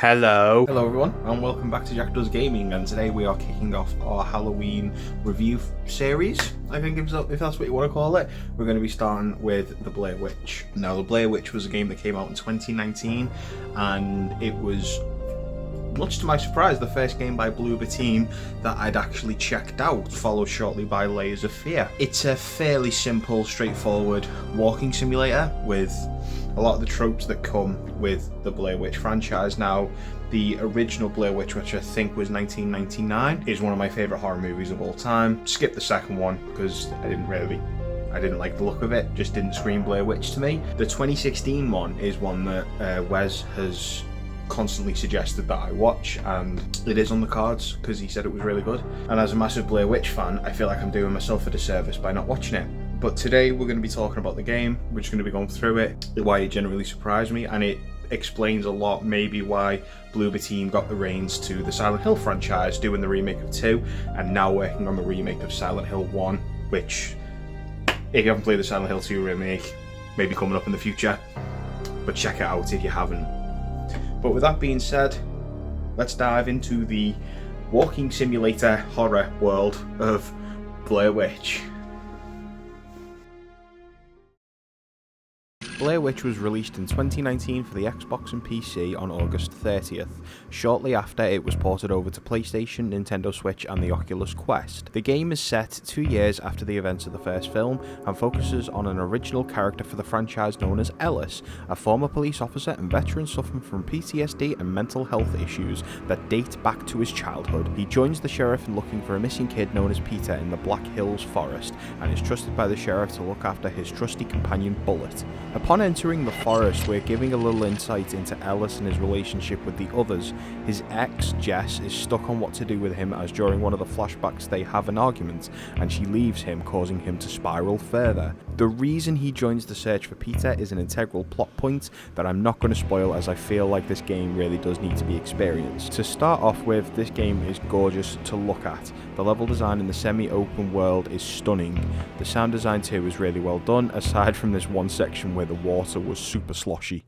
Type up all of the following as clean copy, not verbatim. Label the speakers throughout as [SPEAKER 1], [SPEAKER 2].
[SPEAKER 1] Hello.
[SPEAKER 2] Hello everyone, and welcome back to JackDoesGaming, and today we are kicking off our Halloween review series, I think if that's what you want to call it. We're going to be starting with The Blair Witch. Now, The Blair Witch was a game that came out in 2019, and it was, much to my surprise, the first game by Bloober Team that I'd actually checked out, followed shortly by Layers of Fear. It's a fairly simple, straightforward walking simulator with a lot of the tropes that come with the Blair Witch franchise. Now, the original Blair Witch, which I think was 1999, is one of my favourite horror movies of all time. Skip the second one because I didn't like the look of it, just didn't scream Blair Witch to me. The 2016 one is one that Wes has constantly suggested that I watch, and it is on the cards because he said it was really good. And as a massive Blair Witch fan, I feel like I'm doing myself a disservice by not watching it. But today we're going to be talking about the game, we're just going to be going through it, why it generally surprised me, and it explains a lot maybe why Bloober Team got the reins to the Silent Hill franchise, doing the remake of 2 and now working on the remake of Silent Hill 1, which, if you haven't played the Silent Hill 2 remake, maybe coming up in the future, but check it out if you haven't. But with that being said, let's dive into the walking simulator horror world of Blair Witch. Blair Witch was released in 2019 for the Xbox and PC on August 30th. Shortly after, it was ported over to PlayStation, Nintendo Switch and the Oculus Quest. The game is set 2 years after the events of the first film and focuses on an original character for the franchise known as Ellis, a former police officer and veteran suffering from PTSD and mental health issues that date back to his childhood. He joins the sheriff in looking for a missing kid known as Peter in the Black Hills forest and is trusted by the sheriff to look after his trusty companion Bullet. Upon entering the forest, we're giving a little insight into Ellis and his relationship with the others. His ex, Jess, is stuck on what to do with him, as during one of the flashbacks they have an argument and she leaves him, causing him to spiral further. The reason he joins the search for Peter is an integral plot point that I'm not going to spoil, as I feel like this game really does need to be experienced. To start off with, this game is gorgeous to look at. The level design in the semi-open world is stunning. The sound design too is really well done, aside from this one section where the water was super sloshy.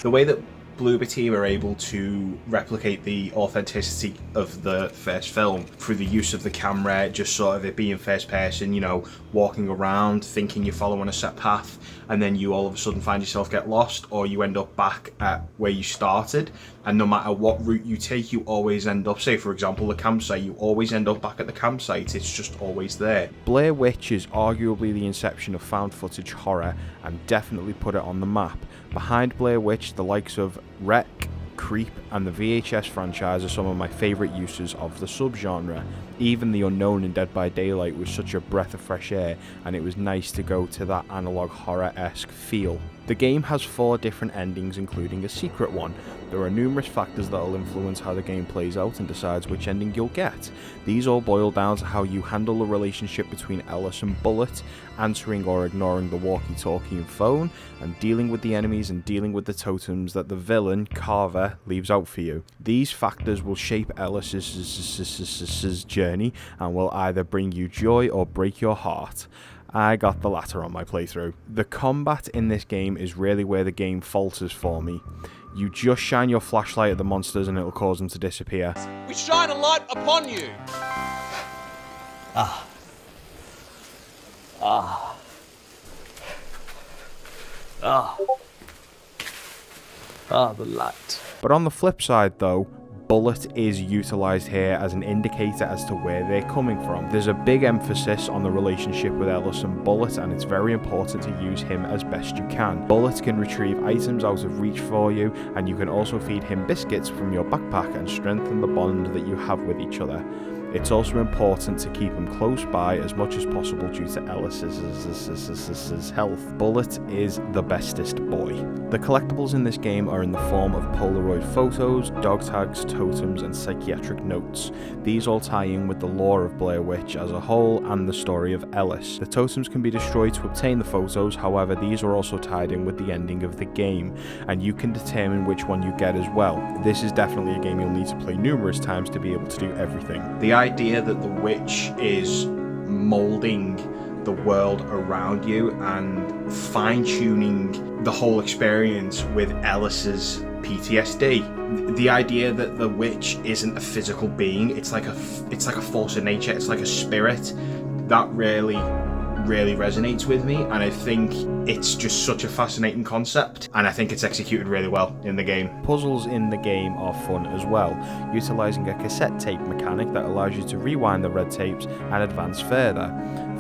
[SPEAKER 2] The way that Bloober Team are able to replicate the authenticity of the first film through the use of the camera, just sort of it being first person, you know, walking around thinking you're following a set path, and then you all of a sudden find yourself get lost, or you end up back at where you started, and no matter what route you take, you always end up, say for example the campsite, you always end up back at the campsite. It's just always there. Blair Witch is arguably the inception of found footage horror and definitely put it on the map. Behind Blair Witch, the likes of Wreck, Creep and the VHS franchise are some of my favourite uses of the subgenre. Even The Unknown in Dead by Daylight was such a breath of fresh air, and it was nice to go to that analog horror-esque feel. The game has 4 different endings, including a secret one. There are numerous factors that will influence how the game plays out and decides which ending you'll get. These all boil down to how you handle the relationship between Ellis and Bullet, answering or ignoring the walkie-talkie and phone, and dealing with the enemies and dealing with the totems that the villain, Carver, leaves out for you. These factors will shape Ellis's journey and will either bring you joy or break your heart. I got the latter on my playthrough. The combat in this game is really where the game falters for me. You just shine your flashlight at the monsters and it'll cause them to disappear.
[SPEAKER 3] We shine a light upon you!
[SPEAKER 4] The light.
[SPEAKER 2] But on the flip side though, Bullet is utilised here as an indicator as to where they're coming from. There's a big emphasis on the relationship with Ellis and Bullet, and it's very important to use him as best you can. Bullet can retrieve items out of reach for you, and you can also feed him biscuits from your backpack and strengthen the bond that you have with each other. It's also important to keep him close by as much as possible due to Ellis's health. Bullet is the bestest boy. The collectibles in this game are in the form of Polaroid photos, dog tags, totems and psychiatric notes. These all tie in with the lore of Blair Witch as a whole and the story of Ellis. The totems can be destroyed to obtain the photos, however these are also tied in with the ending of the game, and you can determine which one you get as well. This is definitely a game you'll need to play numerous times to be able to do everything. The idea that the witch is moulding the world around you and fine-tuning the whole experience with Ellis's PTSD. The idea that the witch isn't a physical being, it's like a force of nature, it's like a spirit, that really resonates with me, and I think it's just such a fascinating concept, and I think it's executed really well in the game.
[SPEAKER 1] Puzzles in the game are fun as well, utilising a cassette tape mechanic that allows you to rewind the red tapes and advance further.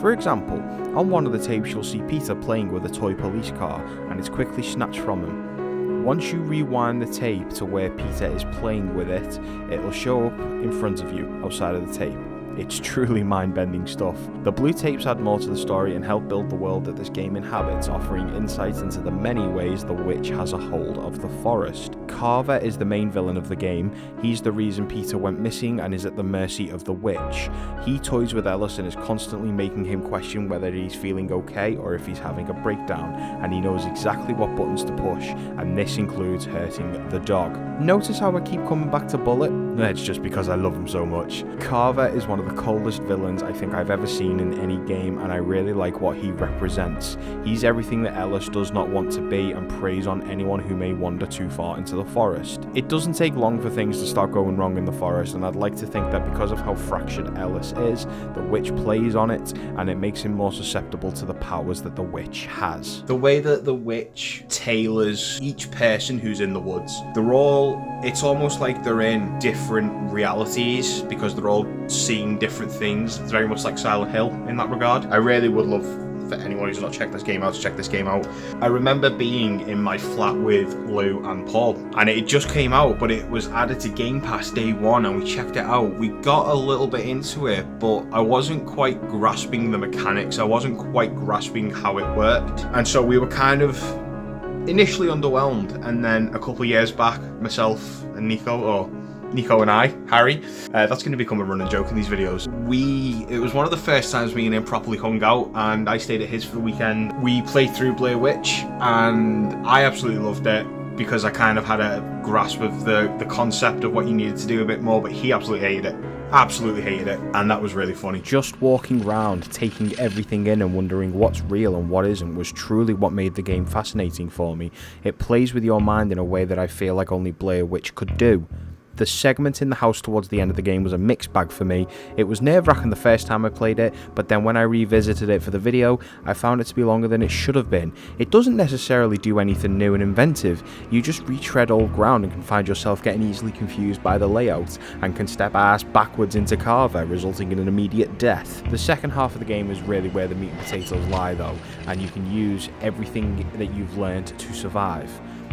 [SPEAKER 1] For example, on one of the tapes you'll see Peter playing with a toy police car, and it's quickly snatched from him. Once you rewind the tape to where Peter is playing with it, it'll show up in front of you outside of the tape. It's truly mind-bending stuff. The blue tapes add more to the story and help build the world that this game inhabits, offering insight into the many ways the witch has a hold of the forest. Carver is the main villain of the game. He's the reason Peter went missing and is at the mercy of the witch. He toys with Ellis and is constantly making him question whether he's feeling okay or if he's having a breakdown, and he knows exactly what buttons to push, and this includes hurting the dog. Notice how I keep coming back to Bullet? It's just because I love him so much. Carver is one of the coldest villains I think I've ever seen in any game, and I really like what he represents. He's everything that Ellis does not want to be and preys on anyone who may wander too far into the forest. It doesn't take long for things to start going wrong in the forest, and I'd like to think that because of how fractured Ellis is, the witch plays on it, and it makes him more susceptible to the powers that the witch has.
[SPEAKER 2] The way that the witch tailors each person who's in the woods, it's almost like they're in different realities because they're all seeing different things. It's very much like Silent Hill in that regard. I really would love for anyone who's not checked this game out to check this game out. I remember being in my flat with Lou and Paul, and it just came out, but it was added to Game Pass day one, and we checked it out. We got a little bit into it, but I wasn't quite grasping the mechanics. I wasn't quite grasping how it worked, and so we were kind of initially underwhelmed. And then a couple of years back, myself and Nico and I, Harry, that's going to become a running joke in these videos. It was one of the first times me and him properly hung out, and I stayed at his for the weekend. We played through Blair Witch, and I absolutely loved it because I kind of had a grasp of the concept of what you needed to do a bit more, but he absolutely hated it. Absolutely hated it, and that was really funny.
[SPEAKER 1] Just walking around, taking everything in and wondering what's real and what isn't was truly what made the game fascinating for me. It plays with your mind in a way that I feel like only Blair Witch could do. The segment in the house towards the end of the game was a mixed bag for me. It was nerve-wracking the first time I played it, but then when I revisited it for the video, I found it to be longer than it should have been. It doesn't necessarily do anything new and inventive. You just retread old ground and can find yourself getting easily confused by the layout, and can step ass backwards into Carver, resulting in an immediate death. The second half of the game is really where the meat and potatoes lie though, and you can use everything that you've learned to survive.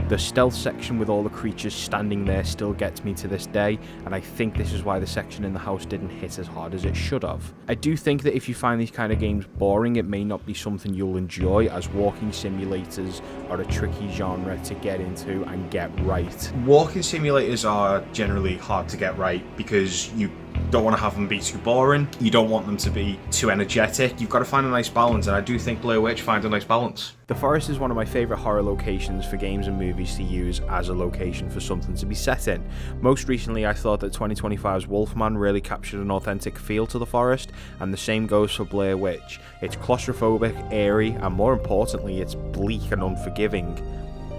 [SPEAKER 1] The stealth section with all the creatures standing there still gets me to this day, and I think this is why the section in the house didn't hit as hard as it should have. I do think that if you find these kind of games boring, it may not be something you'll enjoy, as walking simulators are a tricky genre to get into and get right.
[SPEAKER 2] Walking simulators are generally hard to get right because you don't want to have them be too boring, you don't want them to be too energetic. You've got to find a nice balance, and I do think Blair Witch finds a nice balance.
[SPEAKER 1] The forest is one of my favourite horror locations for games and movies to use as a location for something to be set in. Most recently I thought that 2025's Wolfman really captured an authentic feel to the forest, and the same goes for Blair Witch. It's claustrophobic, airy, and more importantly it's bleak and unforgiving.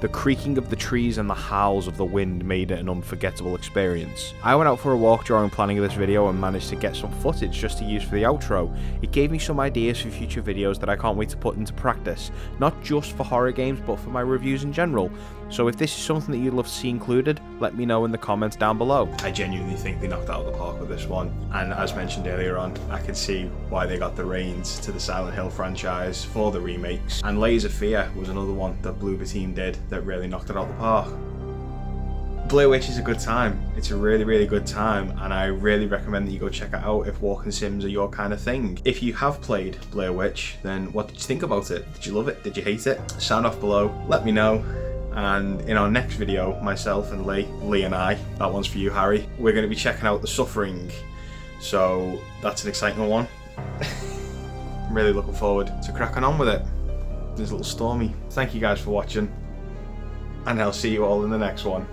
[SPEAKER 1] The creaking of the trees and the howls of the wind made it an unforgettable experience. I went out for a walk during planning of this video and managed to get some footage just to use for the outro. It gave me some ideas for future videos that I can't wait to put into practice, not just for horror games but for my reviews in general. So if this is something that you'd love to see included, let me know in the comments down below.
[SPEAKER 2] I genuinely think they knocked it out of the park with this one, and as mentioned earlier on, I can see why they got the reins to the Silent Hill franchise for the remakes. And Layers of Fear was another one that Bloober Team did that really knocked it out of the park. Blair Witch is a good time. It's a really good time, and I really recommend that you go check it out if walking sims are your kind of thing. If you have played Blair Witch, then what did you think about it? Did you love it? Did you hate it? Sound off below, let me know. And in our next video, myself and Lee and I, that one's for you Harry, we're going to be checking out The Suffering. So that's an exciting one. I'm really looking forward to cracking on with it. There's a little stormy. Thank you guys for watching, and I'll see you all in the next one.